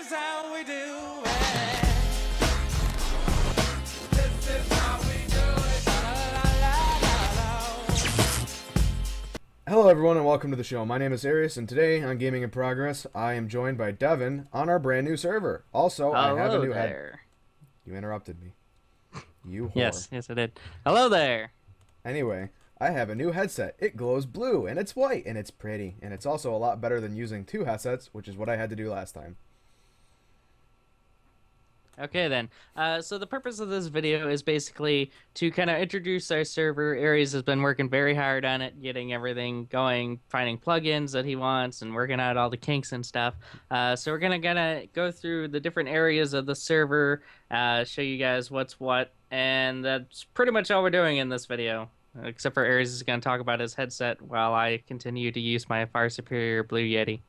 is how we do it. This is how we do it. Hello everyone and welcome to the show. My name is Arius and today on Gaming in Progress I am joined by Devin on our brand new server. Also, I have a new there. You interrupted me. You whore. Yes, I did. Hello there. Anyway, I have a new headset. It glows blue and it's white and it's pretty. And it's also a lot better than using two headsets, which is what I had to do last time. Okay then. So the purpose of this video is basically to kind of introduce our server. Aries has been working very hard on it, getting everything going, finding plugins that he wants, and working out all the kinks and stuff. So we're gonna go through the different areas of the server, show you guys what's what, and that's pretty much all we're doing in this video. Except for Aries is gonna talk about his headset while I continue to use my far superior Blue Yeti.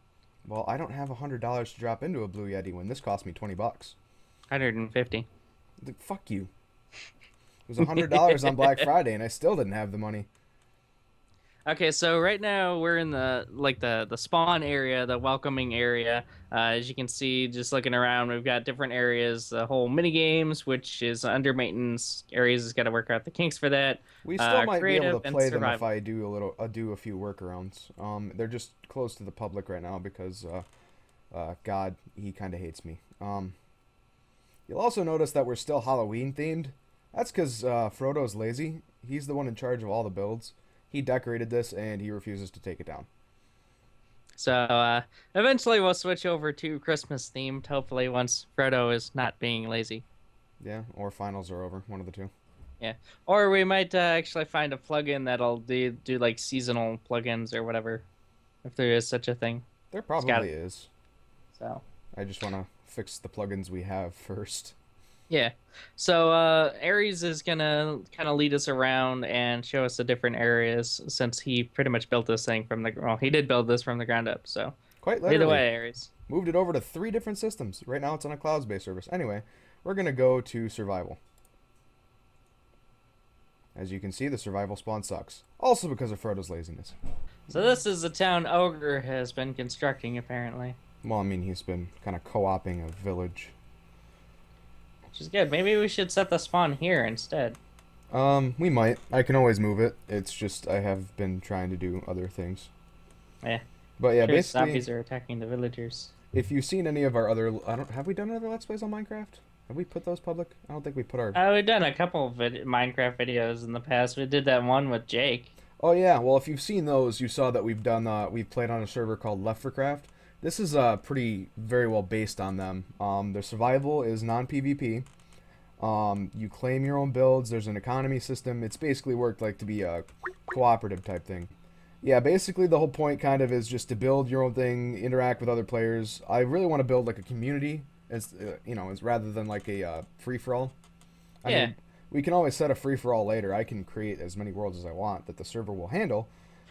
Well, I don't have $100 to drop into a Blue Yeti when this cost me $20. 150. Fuck you. It was $100 on Black Friday and I still didn't have the money. Okay, so right now we're in the spawn area, the welcoming area. As you can see, just looking around, we've got different areas, the whole mini games, which is under maintenance. Aries has got to work out the kinks for that. We still might be able to play them if survival. I do a few workarounds. They're just closed to the public right now because God, he kind of hates me. You'll also notice that we're still Halloween themed. That's because Frodo's lazy. He's the one in charge of all the builds. He decorated this and he refuses to take it down. So eventually we'll switch over to Christmas themed, hopefully once Frodo is not being lazy. Yeah, or finals are over, one of the two. Yeah, or we might actually find a plugin that'll do like seasonal plugins or whatever, if there is such a thing. There probably is. So I just want to fix the plugins we have first. yeah, so Aries is gonna kind of lead us around and show us the different areas since he pretty much built this thing he did build this from the ground up. So Quite literally. either way, Aries. Moved it over to 3 different systems. Right now it's on a clouds-based service. Anyway, we're going to go to survival. As you can see, the survival spawn sucks. Also because of Frodo's laziness. So this is the town Ogre has been constructing apparently. Well, I mean, he's been kind of co-oping a village. Which is good. Maybe we should set the spawn here instead. We might. I can always move it. It's just I have been trying to do other things. Yeah. But yeah, Sure, basically, zombies are attacking the villagers. if you've seen any of our other... have we done other Let's Plays on Minecraft? Have we put those public? I don't think we put our... We've done a couple of Minecraft videos in the past. We did that one with Jake. Oh yeah, well if you've seen those, you saw that we've done we've played on a server called Left for Craft. This is very well based on them. Their survival is non-PvP. You claim your own builds. There's an economy system. It's basically worked like to be a cooperative type thing. Yeah, basically the whole point kind of is just to build your own thing, interact with other players. I really want to build like a community, as as rather than like a free for all. I mean, we can always set a free for all later. I can create as many worlds as I want that the server will handle.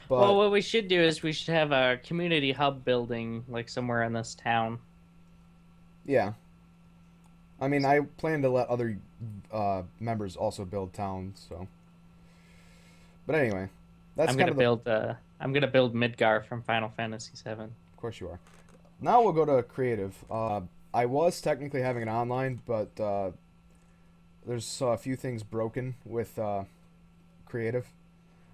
But Well, what we should do is we should have a community hub building like somewhere in this town. yeah, I mean, I plan to let other members also build towns. So, but anyway, that's I'm kind gonna of build. I'm gonna build Midgar from Final Fantasy VII. Of course you are. Now we'll go to creative. I was technically having it online, but there's a few things broken with creative.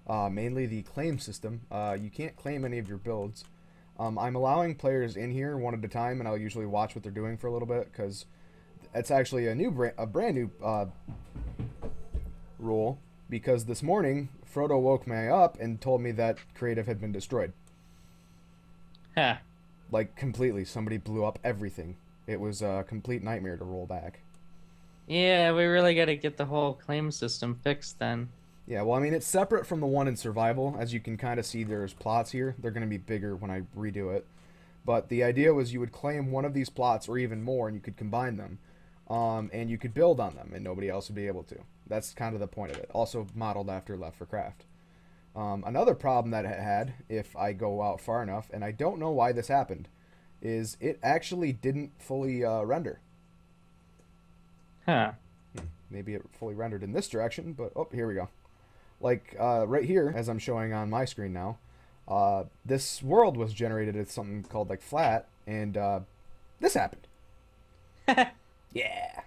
Mainly the claim system. You can't claim any of your builds. I'm allowing players in here one at a time, and I'll usually watch what they're doing for a little bit because it's actually a brand new rule. Because this morning Frodo woke me up and told me that creative had been destroyed. Huh. Like completely, somebody blew up everything. It was a complete nightmare to roll back. Yeah, we really got to get the whole claim system fixed then. Yeah, well, I mean, it's separate from the one in survival. As you can kind of see, there's plots here. They're going to be bigger when I redo it. But the idea was you would claim one of these plots or even more, and you could combine them. And you could build on them, and nobody else would be able to. That's kind of the point of it. Also modeled after Left for Craft. Another problem that it had, if I go out far enough, and I don't know why this happened, is it actually didn't fully render. Huh. Maybe it fully rendered in this direction, but oh, here we go. Like right here, as I'm showing on my screen now, this world was generated as something called like flat, and this happened. Yeah.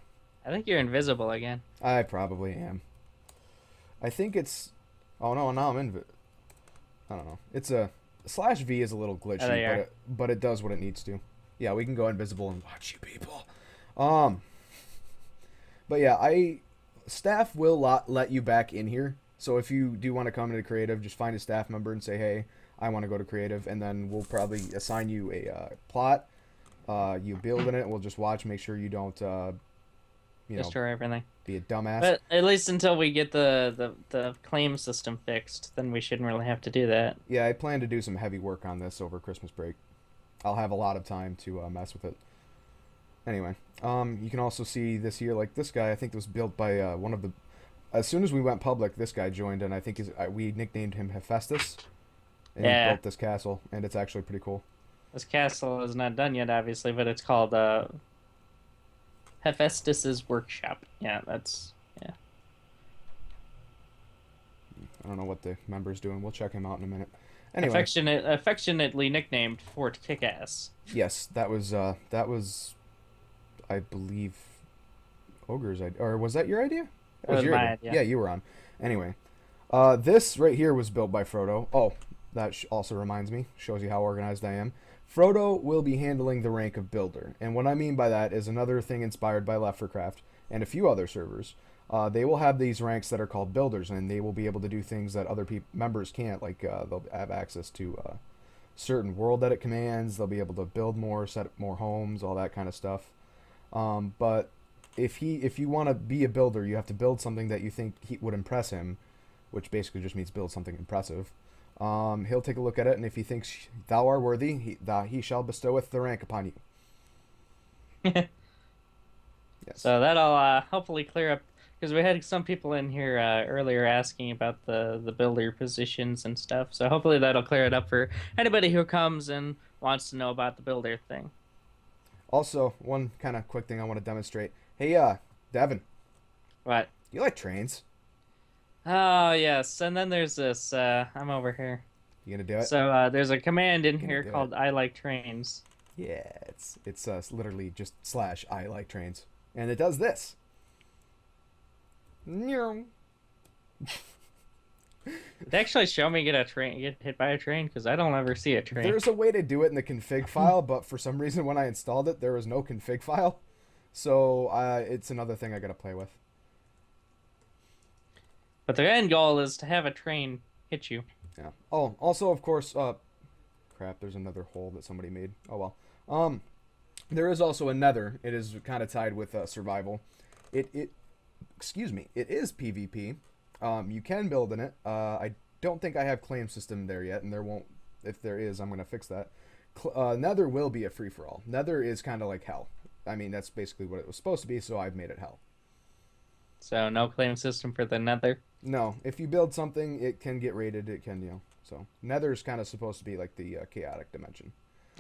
I think you're invisible again. I probably am. I think it's. Oh no! Now I'm I don't know. It's a /V is a little Oh, there glitchy, you but are. it does what it needs to. Yeah, we can go invisible and watch you people. Um, but yeah, staff will let you back in here. So if you do want to come into creative, just find a staff member and say, hey, I want to go to creative, and then we'll probably assign you a plot. You build in it. We'll just watch, make sure you don't, Destroy everything. be a dumbass. But at least until we get the claim system fixed, then we shouldn't really have to do that. Yeah, I plan to do some heavy work on this over Christmas break. I'll have a lot of time to mess with it. Anyway, you can also see this here, like this guy. I think was built by one of the. As soon as we went public, this guy joined, and I think we nicknamed him Hephaestus, and he Yeah. built this castle, and it's actually pretty cool. This castle is not done yet, obviously, but it's called Hephaestus's Workshop. Yeah, that's yeah. I don't know what the member's doing. We'll check him out in a minute. Anyway, Affectionately nicknamed Fort Kickass. yes, that was, I believe, Ogre's idea, or was that your idea? That was your my idea. Yeah, you were on. Anyway, this right here was built by Frodo. Oh, that also reminds me, shows you how organized I am. Frodo will be handling the rank of builder, and what I mean by that is another thing inspired by Left 4 Craft and a few other servers. They will have these ranks that are called builders, and they will be able to do things that other members can't. Like they'll have access to certain world edit commands. They'll be able to build more, set up more homes, all that kind of stuff. But if you want to be a builder, you have to build something that you think would impress him, which basically just means build something impressive. He'll take a look at it, and if he thinks thou art worthy, he shall bestoweth the rank upon you. Yes. So that'll hopefully clear up because we had some people in here earlier asking about the builder positions and stuff. So hopefully that'll clear it up for anybody who comes and wants to know about the builder thing. Also, one kind of quick thing I want to demonstrate. Hey, Devin, What? you like trains? Oh yes, and then there's this. I'm over here. You gonna do it? So there's a command in Gonna here do called "I like trains." Yeah, it's literally just / I like trains, and it does this. Meow. It actually show me get hit by a train because I don't ever see a train. There's a way to do it in the config file, but for some reason when I installed it, there was no config file. So it's another thing I gotta play with. But the end goal is to have a train hit you. Yeah. Oh, also of course, crap. There's another hole that somebody made. Oh well. There is also a nether. It is kind of tied with survival. Excuse me. It is PvP. You can build in it. I don't think I have claim system there yet, and there won't. If there is, I'm gonna fix that. Nether will be a free for all. Nether is kind of like hell. I mean, that's basically what it was supposed to be, so I've made it hell. So no claim system for the nether. No, if you build something, it can get raided. It can, So Nether's kind of supposed to be like the chaotic dimension.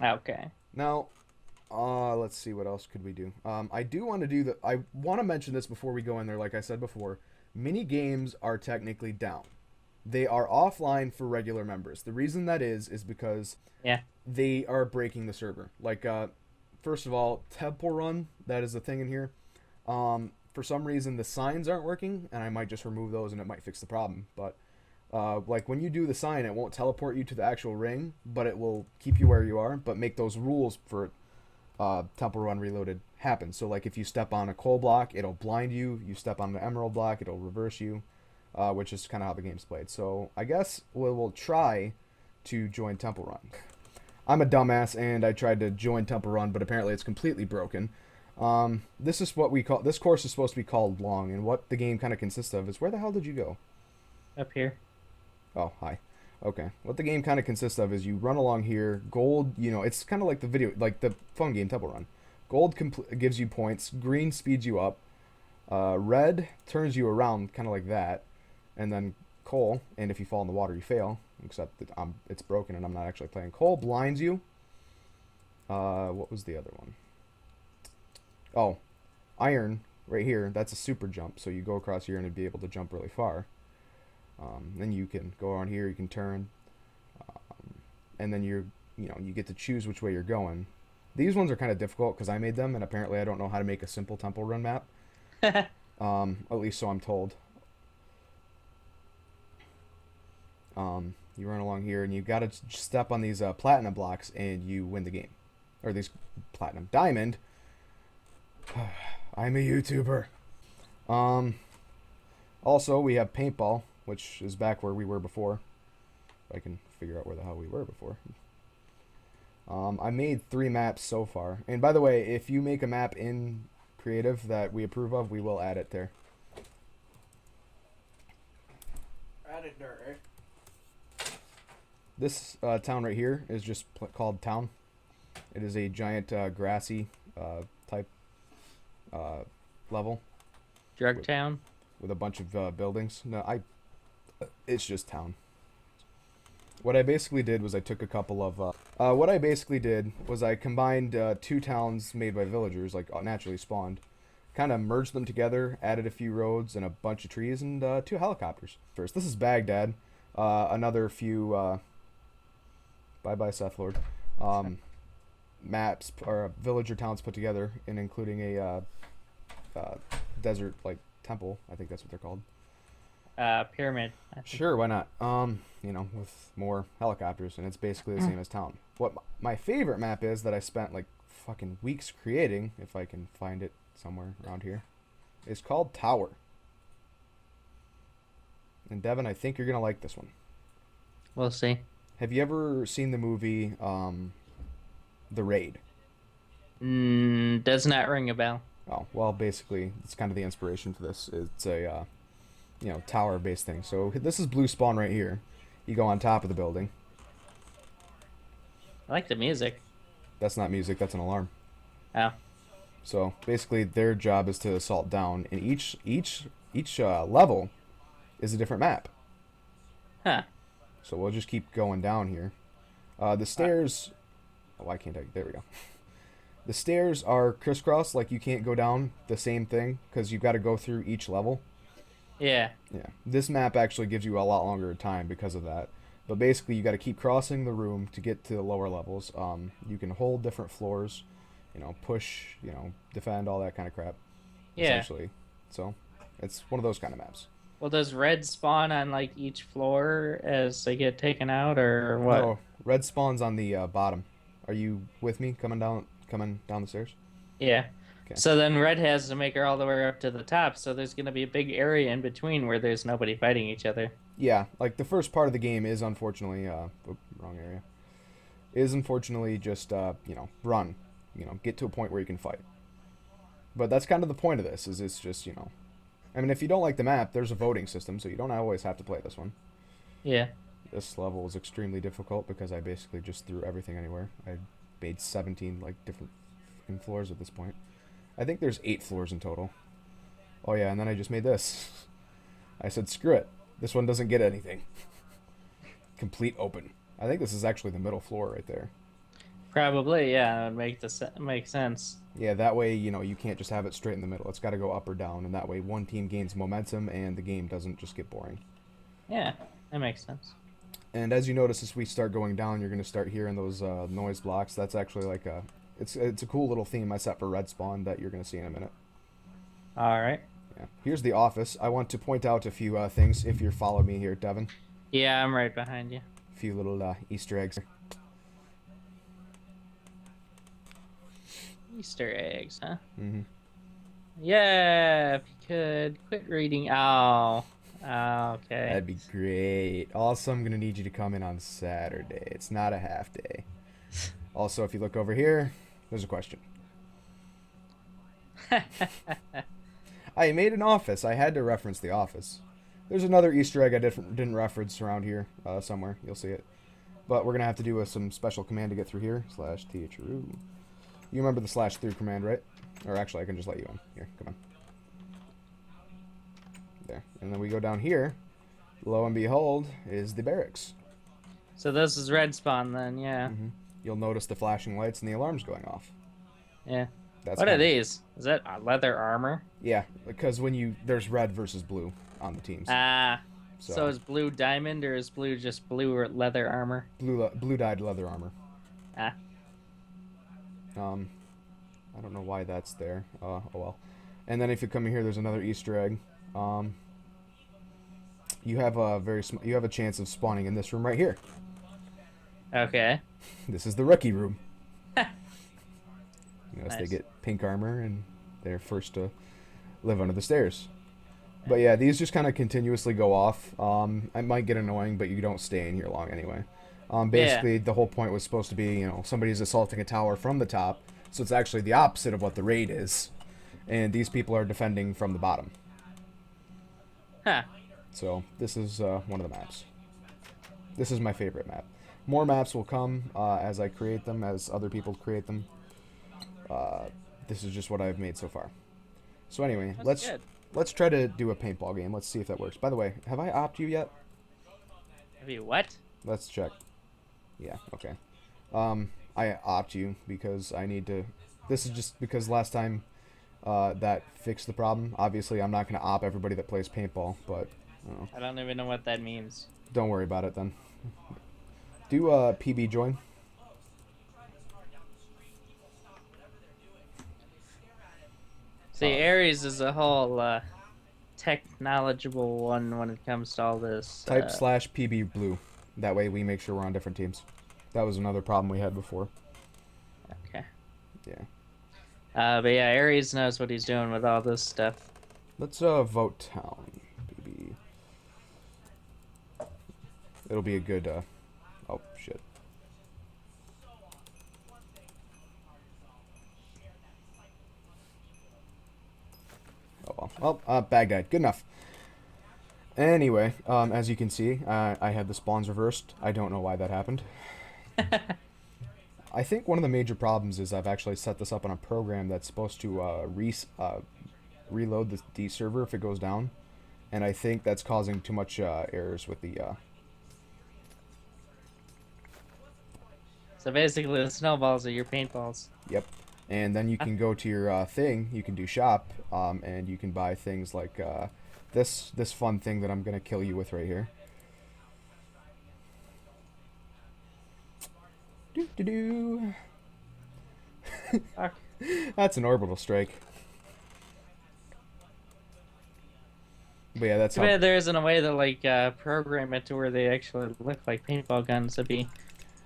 Okay. Now, let's see, what else could we do? I do want to do I want to mention this before we go in there. Like I said before, mini games are technically down. They are offline for regular members. The reason that is because Yeah. they are breaking the server. Like, first of all, Temple Run, that is the thing in here. For some reason, the signs aren't working, and I might just remove those, and it might fix the problem. But like when you do the sign, it won't teleport you to the actual ring, but it will keep you where you are, but make those rules for Temple Run Reloaded happen. So like if you step on a coal block, it'll blind you. You step on an emerald block, it'll reverse you, which is kind of how the game's played. So I guess we'll try to join Temple Run. I'm a dumbass, and I tried to join Temple Run, but apparently it's completely broken. This is what this course is supposed to be called Long, and what the game kind of consists of is, where the hell did you go? Up here. Oh, hi. Okay. What the game kind of consists of is you run along here. Gold, it's kind of like the phone game Temple Run. Gold gives you points. Green speeds you up. Red turns you around, kind of like that. And then coal, and if you fall in the water, you fail. Except that it's broken, and I'm not actually playing. Coal blinds you. What was the other one? Oh, iron, right here. That's a super jump. So you go across here and it'd be able to jump really far. Then you can go around here, you can turn, and then you get to choose which way you're going. These ones are kind of difficult because I made them, and apparently I don't know how to make a simple Temple Run map. At least so I'm told. You run along here, and you gotta step on these platinum blocks, and you win the game. Or these platinum diamond. I'm a YouTuber. Also, we have paintball, which is back where we were before. If I can figure out where the hell we were before. I made 3 maps so far. And by the way, if you make a map in Creative that we approve of, we will add it there. Added dirt, right? This town right here is just called Town. It is a giant grassy type level Drug Town. with a bunch of buildings. No, it's just Town. What I basically did was I took a couple of I combined 2 towns made by villagers, like naturally spawned, kind of merged them together, added a few roads and a bunch of trees, and 2 helicopters. First, this is Baghdad. Another few bye Seth Lord maps or villager towns put together, and including a desert like temple. I think that's what they're called. Pyramid. I think. Sure, why not? With more helicopters, and it's basically the same as Town. What my favorite map is that I spent like fucking weeks creating, if I can find it somewhere around here, is called Tower. And Devin, I think you're gonna like this one. We'll see. Have you ever seen the movie The Raid? Does not ring a bell. Oh, well, basically, it's kind of the inspiration for this. It's a tower-based thing. So this is blue spawn right here. You go on top of the building. I like the music. That's not music, that's an alarm. Oh. So basically their job is to assault down, and each level is a different map. Huh. So we'll just keep going down here. The stairs... Oh, why can't I... There we go. The stairs are crisscross, like you can't go down the same thing, because you've got to go through each level. Yeah. Yeah. This map actually gives you a lot longer time because of that. But basically, you got to keep crossing the room to get to the lower levels. You can hold different floors, push, defend, all that kind of crap. Yeah. Essentially. So, it's one of those kind of maps. Well, does red spawn on like each floor as they get taken out, or what? No, red spawns on the bottom. Are you with me coming down the stairs? Yeah. Okay. So then red has to make her all the way up to the top, so there's going to be a big area in between where there's nobody fighting each other. Yeah, like the first part of the game is unfortunately, wrong area, is unfortunately just, run, get to a point where you can fight. But that's kind of the point of this, is it's just, I mean, if you don't like the map, there's a voting system, so you don't always have to play this one. Yeah. This level is extremely difficult because I basically just threw everything anywhere. I made 17, different fucking floors at this point. I think there's 8 floors in total. Oh yeah, and then I just made this. I said, screw it. This one doesn't get anything. Complete open. I think this is actually the middle floor right there. Probably, yeah. It would make sense. Yeah, that way, you can't just have it straight in the middle. It's got to go up or down, and that way one team gains momentum and the game doesn't just get boring. Yeah, that makes sense. And as you notice, as we start going down, you're going to start hearing those noise blocks. That's actually like it's a cool little theme I set for red spawn that you're going to see in a minute. All right. Yeah. Here's the office. I want to point out a few things if you follow me here, Devin. Yeah, I'm right behind you. A few little Easter eggs. Easter eggs, huh? Mm-hmm. Yeah, if you could quit reading. Oh, okay. That'd be great. Also, I'm going to need you to come in on Saturday. It's not a half day. Also, if you look over here, there's a question. I made an office. I had to reference the office. There's another Easter egg I didn't reference around here somewhere. You'll see it. But we're going to have to do some special command to get through here. /THROO. You remember the /through command, right? Or actually, I can just let you in. Here, come on. There. And then we go down here. Lo and behold, is the barracks. So this is red spawn then, yeah. Mm-hmm. You'll notice the flashing lights and the alarms going off. Yeah. That's What are kinda- these? Is that leather armor? Yeah, because there's red versus blue on the teams. Ah. So- So is blue diamond or is blue just blue or leather armor? Blue dyed leather armor. Ah. I don't know why that's there. Oh well. And then if you come in here, there's another Easter egg. You have a you have a chance of spawning in this room right here. Okay. This is the rookie room. Yes, they Nice. get pink armor and they're first to live under the stairs. But yeah, these just kind of continuously go off. It might get annoying, but you don't stay in here long anyway. Basically, the whole point was supposed to be, somebody's assaulting a tower from the top, so it's actually the opposite of what the raid is. And these people are defending from the bottom. Huh. So this is one of the maps. This is my favorite map. More maps will come as I create them, as other people create them. This is just what I've made so far. So anyway, That's good. let's try to do a paintball game. Let's see if that works. By the way, have I opted you yet? Have you what? Let's check. Yeah, okay. I opt you because I need to... This is just because last time that fixed the problem. Obviously, I'm not going to opt everybody that plays paintball, but I don't even know what that means. don't worry about it then. Do PB join. See, Ares is a whole tech-knowledgeable one when it comes to all this. Type /PB blue. That way we make sure we're on different teams. That was another problem we had before. Okay. Yeah. But yeah, Ares knows what he's doing with all this stuff. Let's vote town. PB. It'll be a good oh shit. Oh well. Well, Baghdad. Good enough. Anyway, as you can see, I had the spawns reversed. I don't know why that happened. I think one of the major problems is I've actually set this up on a program that's supposed to reload the server if it goes down, and I think that's causing too much errors with the. So basically, the snowballs are your paintballs. Yep. And then you can go to your thing. You can do shop, and you can buy things like this fun thing that I'm gonna kill you with right here. Do do do. Fuck. That's an orbital strike. But yeah, that's Too how. bad there isn't a way to like program it to where they actually look like paintball guns. That'd be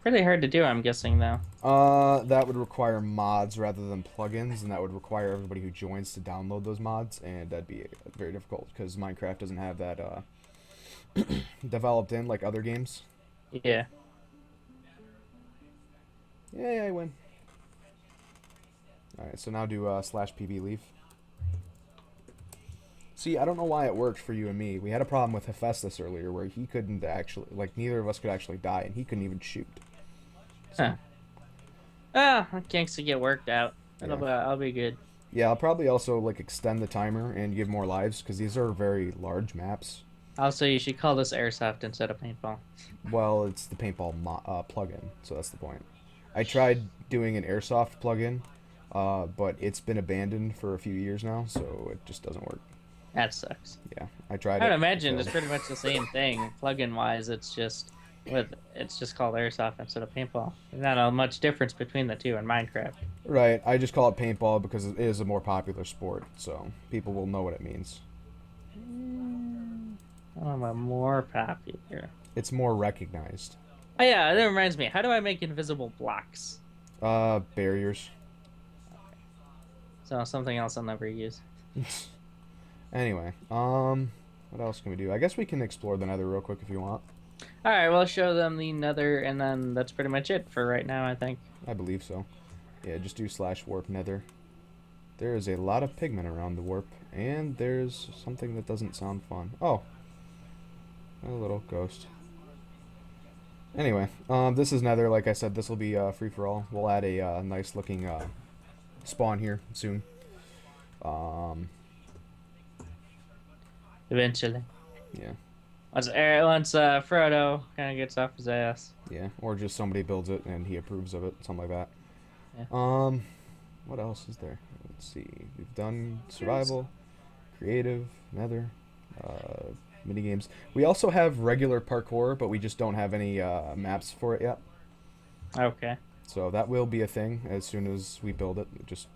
pretty hard to do, I'm guessing, though. That would require mods rather than plugins, and that would require everybody who joins to download those mods, and that'd be very difficult because Minecraft doesn't have that developed in like other games. Yeah. Yay, I win. Alright, so now do /PB leave. See, I don't know why it worked for you and me. We had a problem with Hephaestus earlier where he couldn't actually, like, neither of us could actually die, and he couldn't even shoot. So, Huh. Ah, kinks to get worked out. Yeah. I'll be good. yeah, I'll probably also, like, extend the timer and give more lives, because these are very large maps. Also, you should call this airsoft instead of paintball. Well, it's the paintball plugin, so that's the point. I tried doing an airsoft plugin, but it's been abandoned for a few years now, so it just doesn't work. That sucks. Yeah, I tried I would it. imagine It it's failed. pretty much the same thing. Plugin wise, it's just called airsoft instead of paintball. There's not a much difference between the two in Minecraft. Right, I just call it paintball because it is a more popular sport, so people will know what it means. I don't know, more popular. It's more recognized. Oh yeah, that reminds me. How do I make invisible blocks? Barriers. So something else I'll never use. Anyway, what else can we do? I guess we can explore the Nether real quick if you want. All right, we'll show them the Nether, and then that's pretty much it for right now, I think. I believe so. Yeah, just do /warp Nether. There is a lot of pigment around the warp, and there's something that doesn't sound fun. Oh, a little ghost. Anyway, this is Nether. Like I said, this will be free for all. We'll add a nice looking spawn here soon. Eventually. Yeah, Once Frodo kind of gets off his ass. yeah, or just somebody builds it and he approves of it, something like that. Yeah. What else is there? Let's see. We've done survival, creative, Nether, mini games. We also have regular parkour, but we just don't have any maps for it yet. Okay. So that will be a thing as soon as we build it. Just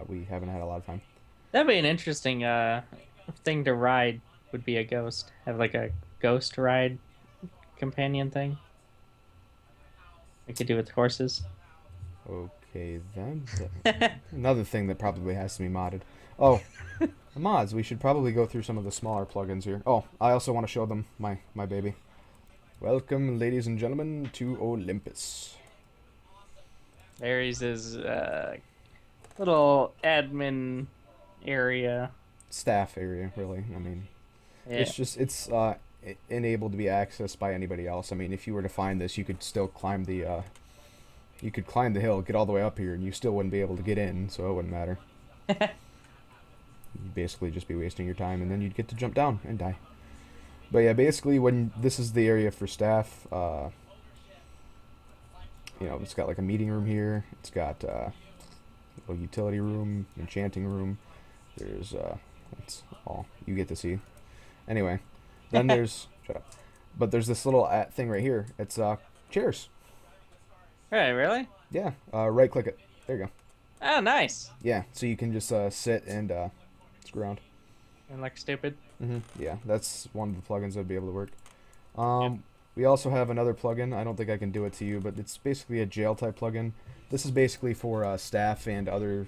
we haven't had a lot of time. That'd be an interesting thing to ride. Would be a ghost. Have like a ghost ride companion thing. We could do with horses. Okay then. Another thing that probably has to be modded. Oh, the mods. We should probably go through some of the smaller plugins here. Oh, I also want to show them my baby. Welcome, ladies and gentlemen, to Olympus. Ares is little admin area. Staff area, really. I mean, Yeah. it's enabled to be accessed by anybody else. I mean, if you were to find this, you could still climb the hill, get all the way up here, and you still wouldn't be able to get in, so it wouldn't matter. You'd basically just be wasting your time, and then you'd get to jump down and die. But yeah, basically, when this is the area for staff, you know, it's got like a meeting room here. It's got a little utility room, enchanting room. There's that's all you get to see. Anyway, then there's shut up. But there's this little thing right here. It's chairs. Right, really? Yeah, right click it. There you go. Oh, nice. Yeah, so you can just sit and screw around. And look stupid. Yeah, that's one of the plugins that'd be able to work. We also have another plugin. I don't think I can do it to you, but it's basically a jail type plugin. This is basically for staff and other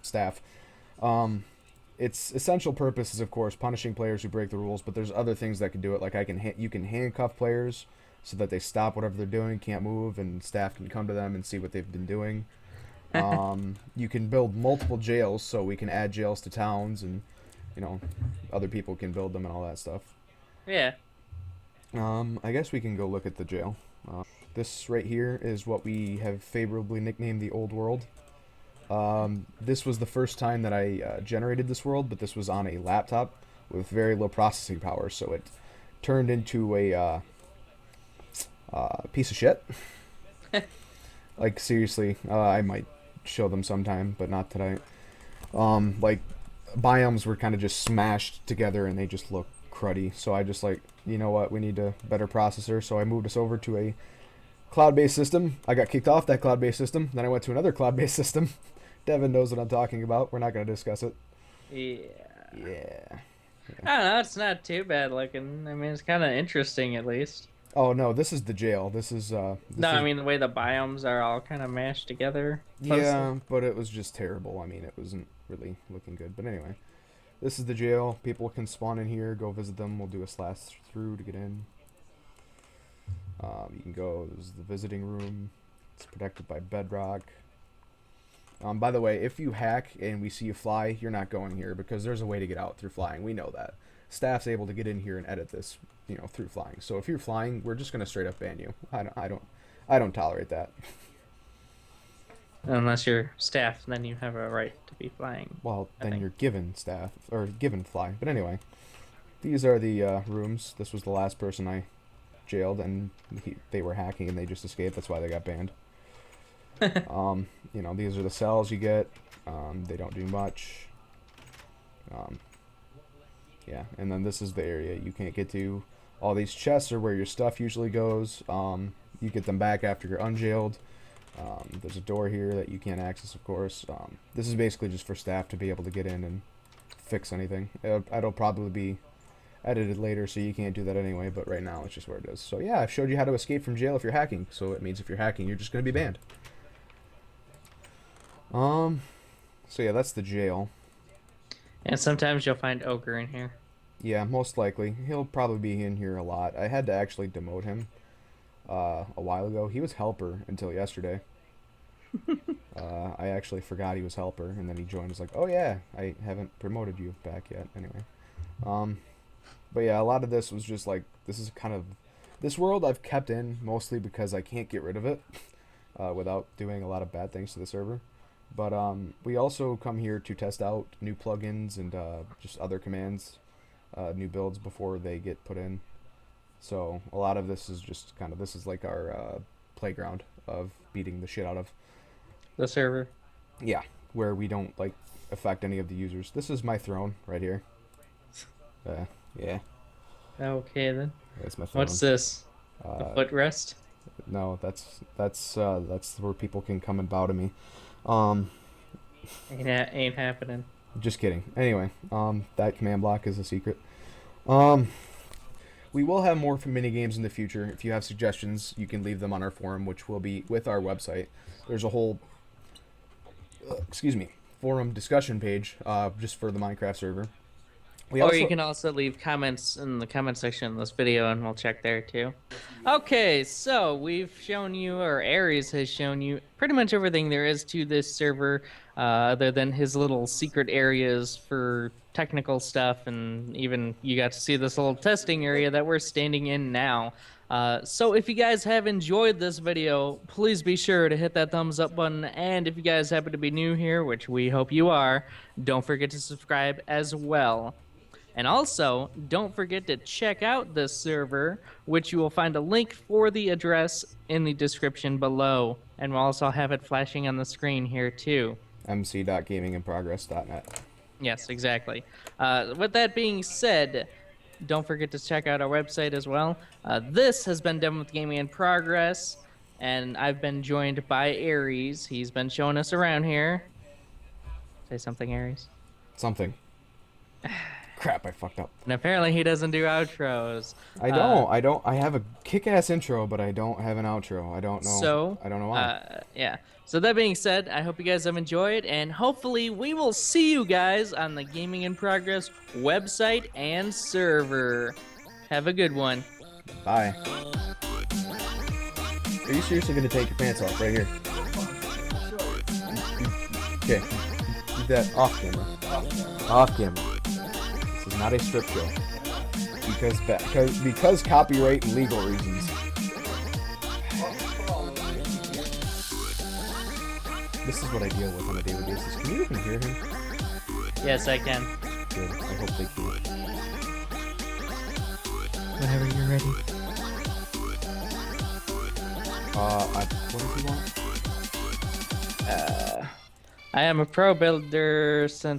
staff. Its essential purpose is, of course, punishing players who break the rules, but there's other things that can do it. Like you can handcuff players so that they stop whatever they're doing, can't move, and staff can come to them and see what they've been doing. You can build multiple jails, so we can add jails to towns, and you know, other people can build them and all that stuff. Yeah. I guess we can go look at the jail. This right here is what we have favorably nicknamed the Old World. This was the first time that I generated this world, but this was on a laptop with very low processing power, so it turned into a piece of shit. Like, seriously, I might show them sometime, but not tonight. Like, biomes were kind of just smashed together, and they just look cruddy, so I just like, you know what, we need a better processor, so I moved us over to a cloud-based system. I got kicked off that cloud-based system, then I went to another cloud-based system. Devin knows what I'm talking about. We're not going to discuss it. Yeah. I don't know. It's not too bad looking. I mean, it's kind of interesting at least. Oh, no, this is the jail. This is, I mean, the way the biomes are all kind of mashed together. Yeah, but it was just terrible. I mean, it wasn't really looking good. But anyway, this is the jail. People can spawn in here, go visit them. We'll do a slash through to get in. You can go, this is the visiting room. It's protected by bedrock. By the way, if you hack and we see you fly, you're not going here because there's a way to get out through flying. We know that. Staff's able to get in here and edit this, you know, through flying. So if you're flying, we're just gonna straight up ban you. I don't tolerate that. Unless you're staff, then you have a right to be flying. Well, then you're given staff or given fly. But anyway, these are the rooms. This was the last person I jailed, and they were hacking and they just escaped. That's why they got banned. You know, these are the cells you get. They don't do much. Yeah, and then this is the area you can't get to. All these chests are where your stuff usually goes. You get them back after you're unjailed. There's a door here that you can't access, of course. This is basically just for staff to be able to get in and fix anything. It'll probably be edited later, so you can't do that anyway, but right now it's just where it is. So yeah, I've showed you how to escape from jail if you're hacking. So it means if you're hacking, you're just going to be banned. So yeah, that's the jail. And sometimes you'll find Ogre in here. Yeah, most likely. He'll probably be in here a lot. I had to actually demote him a while ago. He was helper until yesterday. I actually forgot he was helper, and then he joined. Was like, oh yeah, I haven't promoted you back yet. Anyway, but yeah, a lot of this was just like, this is kind of, this world I've kept in mostly because I can't get rid of it without doing a lot of bad things to the server. But we also come here to test out new plugins and just other commands, new builds before they get put in. So a lot of this is just kind of, this is like our playground of beating the shit out of The server. Yeah, where we don't like affect any of the users. This is my throne right here. Yeah, Okay then. that's my throne. What's this? A footrest? No, that's where people can come and bow to me. Ain't happening. Just kidding. Anyway, that command block is a secret. We will have more for mini games in the future. If you have suggestions, you can leave them on our forum, which will be with our website. There's a whole, forum discussion page just for the Minecraft server. Or you can also leave comments in the comment section of this video, and we'll check there too. Okay, so we've shown you, or Aries has shown you, pretty much everything there is to this server, other than his little secret areas for technical stuff, and even you got to see this little testing area that we're standing in now. So if you guys have enjoyed this video, please be sure to hit that thumbs up button, and if you guys happen to be new here, which we hope you are, don't forget to subscribe as well. And also, don't forget to check out this server, which you will find a link for the address in the description below. And we'll also have it flashing on the screen here too. mc.gaminginprogress.net. Yes, exactly. With that being said, don't forget to check out our website as well. This has been Done with Gaming in Progress, and I've been joined by Aries. He's been showing us around here. Say something, Aries. Something. Crap, I fucked up. And apparently he doesn't do outros. I don't. I have a kick-ass intro, but I don't have an outro. I don't know. So, I don't know why. yeah. So that being said, I hope you guys have enjoyed, and hopefully we will see you guys on the Gaming in Progress website and server. Have a good one. Bye. Are you seriously gonna take your pants off right here? Okay. Keep that off camera. Off camera. This is not a strip show. Because copyright and legal reasons. This is what I deal with on a daily basis. Can you even hear him? Yes, I can. Good. I hope they can. Whenever you're ready. What does he want? I am a pro builder since